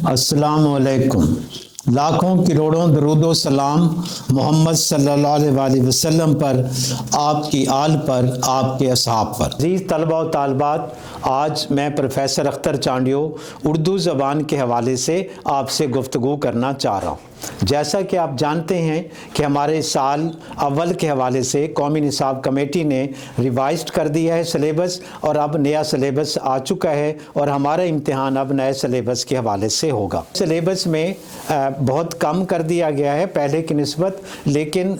अस्सलाम वालेकुम। लाखों करोड़ों दरूद सलाम मोहम्मद सल्लल्लाहु अलैहि वसल्लम पर, आपकी आल पर, आपके असहाब पर। अज़ीज़ तलबा व तालिबात, आज मैं प्रोफेसर अख्तर चांडियो उर्दू ज़बान के हवाले से आपसे गुफ्तगू करना चाह रहा हूँ। जैसा कि आप जानते हैं कि हमारे साल अव्वल के हवाले से कौमी निसाब कमेटी ने रिवाइज़ कर दिया है सिलेबस, और अब नया सिलेबस आ चुका है और हमारा इम्तिहान अब नए सिलेबस के हवाले से होगा। सिलेबस में बहुत कम कर दिया गया है पहले की निस्बत, लेकिन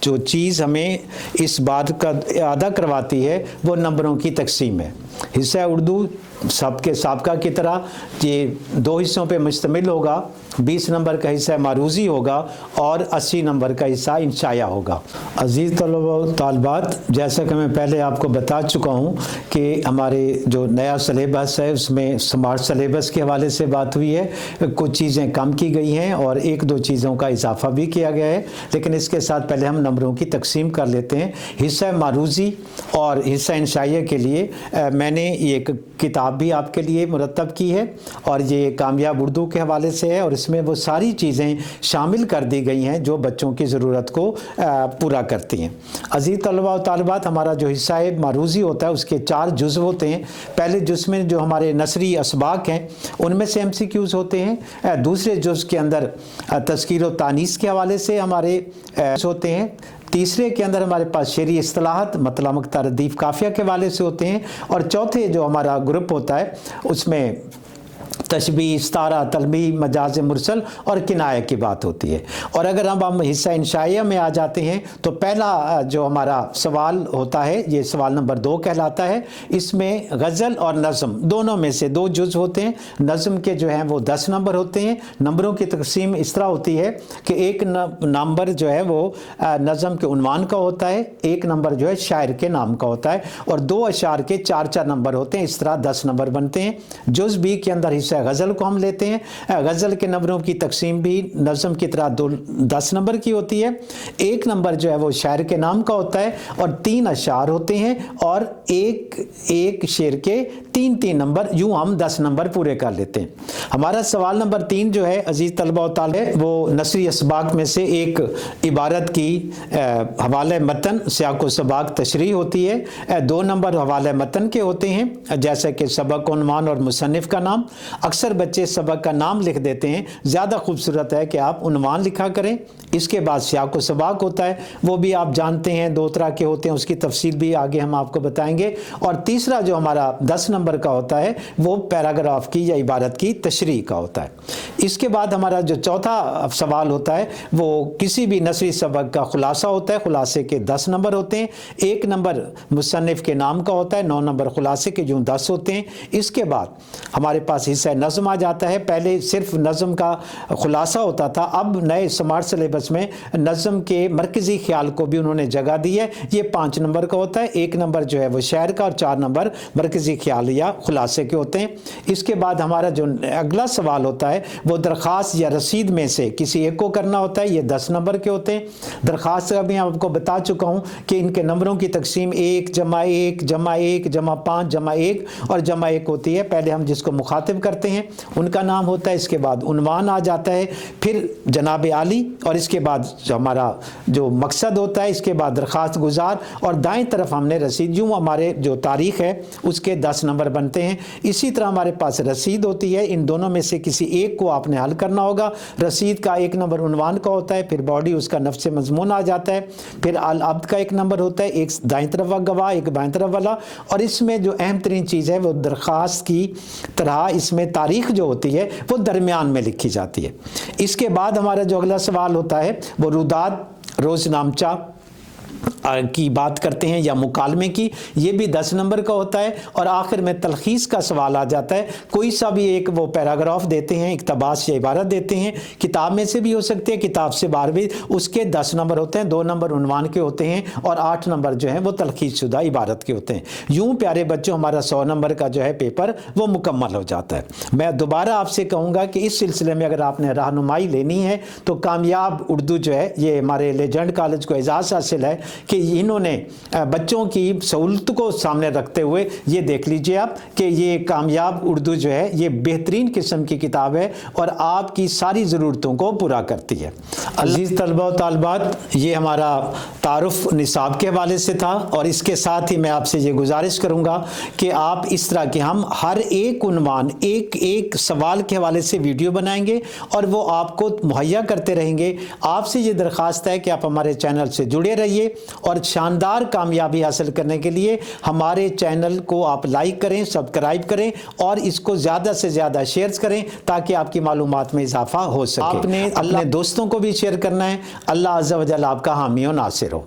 जो चीज़ हमें इस बात का अदा करवाती है वो नंबरों की तकसीम है। हिस्सा उर्दू सबके साबका की तरह ये दो हिस्सों पे मुश्तमिल होगा। 20 नंबर का हिस्सा मारूज़ी होगा और 80 नंबर का हिस्सा इंशाया होगा। अज़ीज़ तलबा व तालिबात, जैसा कि मैं पहले आपको बता चुका हूँ कि हमारे जो नया सिलेबस है उसमें स्मार्ट सिलेबस के हवाले से बात हुई है, कुछ चीज़ें कम की गई हैं और एक दो चीज़ों का इजाफा भी किया गया है। लेकिन इसके साथ पहले हम नंबरों की तकसीम कर लेते हैं। हिस्सा मारूज़ी और हिस्सा इंशाया के लिए मैंने एक किताब भी आपके लिए मुरतब की है और ये कामयाब उर्दू के हवाले से है, और इसमें वो सारी चीज़ें शामिल कर दी गई हैं जो बच्चों की ज़रूरत को पूरा करती हैं। अज़ीज़ तलबा व तालिबात, हमारा जो हिस्सा मारूज़ी होता है उसके 4 जुज़ होते हैं। पहले जुज़ में जो हमारे नसरी असबाक हैं उनमें से MCQs होते हैं। दूसरे जुज़ के अंदर तज़कीर व तानीस के हवाले से हमारे होते हैं। तीसरे के अंदर हमारे पास शेरी इस्तिलाहत मतलब मक्ता रदीफ काफ़िया के हवाले से होते हैं। और चौथे जो हमारा ग्रुप होता है उसमें तशबीह, इस्तारा, तलबी, मजाज मुरसल और किनाया की बात होती है। और अगर हम हिस्सा इंशाया में आ जाते हैं तो पहला जो हमारा सवाल होता है ये सवाल नंबर 2 कहलाता है। इसमें गज़ल और नज़म दोनों में से 2 जुज़ होते हैं। नज़म के जो हैं वो 10 नंबर होते हैं। नंबरों की तकसीम इस तरह होती है कि एक नंबर जो है वो नज़म के उन्वान का होता है, एक नंबर जो है शायर के नाम का होता है, और 2 अशार के 4-4 नंबर होते हैं। इस तरह 10 नंबर बनते हैं। जुज़ बी के अंदर हिस्सा गज़ल को हम लेते हैं। गज़ल के नंबरों की तकसीम भी नज़म की तरह 10 नंबर की होती है। एक नंबर जो है वो शायर के नाम का होता है और 3 अशार होते हैं, और एक शेर के 3-3 नंबर, यूँ हम 10 नंबर पूरे कर लेते हैं। हमारा सवाल नंबर 3 जो है अज़ीज़ तलबा व तालिबात, वो नसरी असबाक में से एक इबारत की हवाले मतन सियाक़ व सबाक तशरीह होती है। 2 नंबर हवाले मतन के होते हैं, जैसे कि सबक, उन्वान और मुसन्निफ़ का नाम। अक्सर बच्चे सबक का नाम लिख देते हैं, ज़्यादा खूबसूरत है कि आप उन्वान लिखा करें। इसके बाद सियाक़ व सबाक होता है, वो भी आप जानते हैं 2 तरह के होते हैं, उसकी तफसील भी आगे हम आपको बताएंगे। और तीसरा जो हमारा 10 नंबर का होता है वो पैराग्राफ की या इबारत की तशरीह का होता है। इसके बाद हमारा जो चौथा सवाल होता है वो किसी भी नसरी सबक का खुलासा होता है। खुलासे के 10 नंबर होते हैं। 1 नंबर मुसन्निफ़ के नाम का होता है, 9 नंबर खुलासे के, यूँ 10 होते हैं। इसके बाद हमारे पास हिस्सा नज़म आ जाता है। पहले सिर्फ नज़म का खुलासा होता था, अब नए स्मार्ट सिलेबस में नज़म के मरकज़ी ख्याल को भी उन्होंने जगह दी है। ये 5 नंबर का होता है। 1 नंबर जो है वो शायर का और 4 नंबर मरकज़ी ख्याल या खुलासे के होते हैं। इसके बाद हमारा जो अगला सवाल होता है वो दरख्वास्त या रसीद में से किसी एक को करना होता है। ये 10 नंबर के होते हैं। दरख्वास्त का भी आपको बता चुका हूँ कि इनके नंबरों की तकसीम 1 + 1 + 1 + 5 + 1 और + 1 होती है। पहले हम जिसको मुखातिब करते हैं उनका नाम होता है, इसके बाद उन्वान आ जाता है, फिर जनाब आली, और इसके बाद जो हमारा जो मकसद होता है, इसके बाद दरख्वास्त गुजार, और दाएं तरफ हमने रसीद, यूँ हमारे जो तारीख़ है उसके 10 नंबर बनते हैं। इसी तरह हमारे पास रसीद होती है। इन दोनों में से किसी एक को आपने हल करना होगा। रसीद का 1 नंबर उन्वान का होता है, फिर बॉडी उसका नफ्स मज़मून आ जाता है, फिर अल अब्द का 1 नंबर होता है, एक दाएं तरफ वाला गवाह, एक बाएं तरफ वाला। और इसमें जो अहम तरीन चीज़ है वो दरख्वास्त की तरह इसमें तारीख़ जो होती है वो दरमियान में लिखी जाती है। इसके बाद हमारा जो अगला सवाल होता है वो रुदात, रोज़नामचा की बात करते हैं या मुकालमे की, ये भी 10 नंबर का होता है। और आखिर में तलखीस का सवाल आ जाता है। कोई सा भी एक वो पैराग्राफ देते हैं, इक़्तिबास या इबारत देते हैं, किताब में से भी हो सकती है, किताब से बाहर भी, उसके 10 नंबर होते हैं। 2 नंबर उन्वान के होते हैं और 8 नंबर जो है वो तलखीस शुदा इबारत के होते हैं। यूँ प्यारे बच्चों हमारा 100 नंबर का जो है पेपर वो मुकम्मल हो जाता है। मैं दोबारा आपसे कहूँगा कि इस सिलसिले में अगर आपने रहनुमाई लेनी है तो कामयाब उर्दू जो है ये हमारे लेजेंड कॉलेज को एजाज़ हासिल है کہ انہوں نے بچوں کی سہولت کو سامنے رکھتے ہوئے یہ دیکھ لیجئے آپ کہ یہ کامیاب اردو جو ہے یہ بہترین قسم کی کتاب ہے اور آپ کی ساری ضرورتوں کو پورا کرتی ہے۔ عزیز طلبہ و طالبات، یہ ہمارا تعارف نصاب کے حوالے سے تھا، اور اس کے ساتھ ہی میں آپ سے یہ گزارش کروں گا کہ آپ اس طرح کے ہم ہر ایک عنوان ایک سوال کے حوالے سے ویڈیو بنائیں گے اور وہ آپ کو مہیا کرتے رہیں گے۔ آپ سے یہ درخواست ہے کہ آپ ہمارے چینل سے جڑے رہیے اور شاندار کامیابی حاصل کرنے کے لیے ہمارے چینل کو آپ لائک کریں، سبسکرائب کریں اور اس کو زیادہ سے زیادہ شیئر کریں تاکہ آپ کی معلومات میں اضافہ ہو سکے۔ آپ نے اپنے دوستوں کو بھی شیئر کرنا ہے۔ اللہ عز و جل آپ کا حامی و ناصر ہو۔